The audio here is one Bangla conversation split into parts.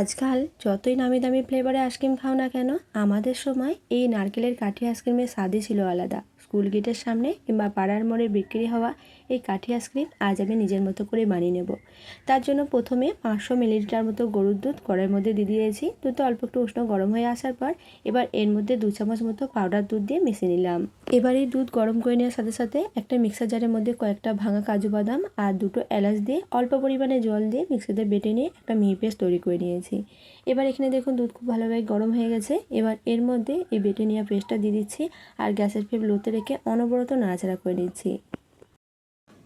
আজকাল যতই নামি দামি ফ্লেভারে আইসক্রিম খাও না কেন, আমাদের সময় এই নারকেলের কাঠি আইসক্রিমের স্বাদই ছিল আলাদা। স্কুল গেটের সামনে কিংবা পাড়ার মোড়ে বিক্রি হওয়া এই কাঠি আইসক্রিম আজ আমি নিজের মতো করে বানিয়ে নেব। তার জন্য প্রথমে 500 মিলিলিটার মতো গরুর দুধ কড়াইয়ের মধ্যে দিয়ে দিয়েছি। দুধটা অল্প একটু উষ্ণ গরম হয়ে আসার পর এবার এর মধ্যে 2 চামচ মতো পাউডার দুধ দিয়ে মিশিয়ে নিলাম। এবার এই দুধ গরম করে নেওয়ার সাথে সাথে একটা মিক্সার জারের মধ্যে কয়েকটা ভাঙা কাজু বাদাম আর 2টো এলাচ দিয়ে অল্প পরিমাণে জল দিয়ে মিক্সিতে বেটে নিয়ে একটা মিহি পেস্ট তৈরি করে নিয়েছি। এবার এখানে দেখুন দুধ খুব ভালোভাবে গরম হয়ে গেছে। এবার এর মধ্যে এই বেটে নেওয়া পেস্টটা দিয়ে দিচ্ছি আর গ্যাসের ফ্লেম লোতে রেখে অনবরত নাড়াচাড়া করে নিচ্ছি।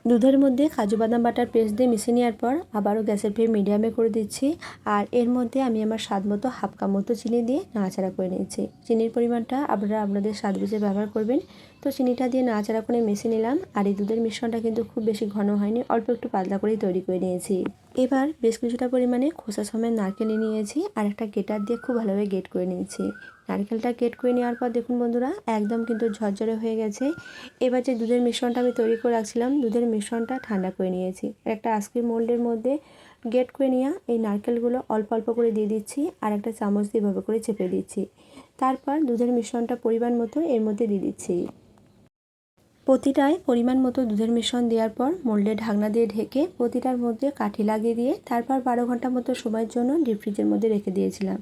দুধের মধ্যে কাজু বাদাম বাটার পেস্ট দিয়ে মিশিয়ে নেওয়ার পর আবারও গ্যাসের ফ্লেম মিডিয়ামে করে দিচ্ছি আর এর মধ্যে আমি আমার স্বাদ মতো হাফ কাপ মতো চিনি দিয়ে নাড়াচাড়া করে নিচ্ছি। চিনির পরিমাণটা আপনারা আপনাদের স্বাদ বুঝে ব্যবহার করবেন। তো চিনিটা দিয়ে নাড়াচাড়া করে মিশিয়ে নিলাম আর এই দুধের মিশ্রণটা কিন্তু খুব বেশি ঘন হয়নি, অল্প একটু পাতলা করেই তৈরি করে নিয়েছি। এবার বেশ কিছুটা পরিমাণে খোসা সমেত নারকেল নিয়েছি আর একটা গ্রেটার দিয়ে খুব ভালোভাবে গ্রেট করে নিয়েছি। নারকেলটা গ্রেট করে নেওয়ার পর দেখুন বন্ধুরা একদম কিন্তু ঝরঝরে হয়ে গেছে। এবার যে দুধের মিশ্রণটা আমি তৈরি করে রাখছিলাম, দুধের মিশ্রণটা ঠান্ডা করে নিয়েছি। একটা আইসক্রিম মোল্ডের মধ্যে গ্রেট করে নেওয়া এই নারকেলগুলো অল্প অল্প করে দিয়ে দিচ্ছি আর একটা চামচ দিয়ে এভাবে করে চেপে দিচ্ছি। তারপর দুধের মিশ্রণটা পরিমাণ মতো এর মধ্যে দিয়ে দিচ্ছি। প্রতিটায় পরিমাণ মতো দুধের মিশ্রণ দেওয়ার পর মোল্ডে ঢাকনা দিয়ে ঢেকে প্রতিটার মধ্যে কাঠি লাগিয়ে দিয়ে তারপর 12 ঘন্টা মতো সময়ের জন্য ডিপ ফ্রিজের মধ্যে রেখে দিয়েছিলাম।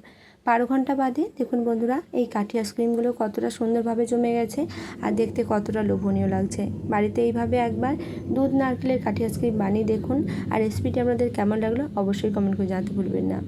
12 ঘন্টা বাদে দেখুন বন্ধুরা এই কাঠি আইসক্রিমগুলো কতটা সুন্দরভাবে জমে গেছে আর দেখতে কতটা লোভনীয় লাগছে। বাড়িতে এইভাবে একবার দুধ নারকেলের কাঠি আইসক্রিম বানিয়ে দেখুন আর রেসিপিটি আপনাদের কেমন লাগলো অবশ্যই কমেন্ট করে জানাতে ভুলবেন না।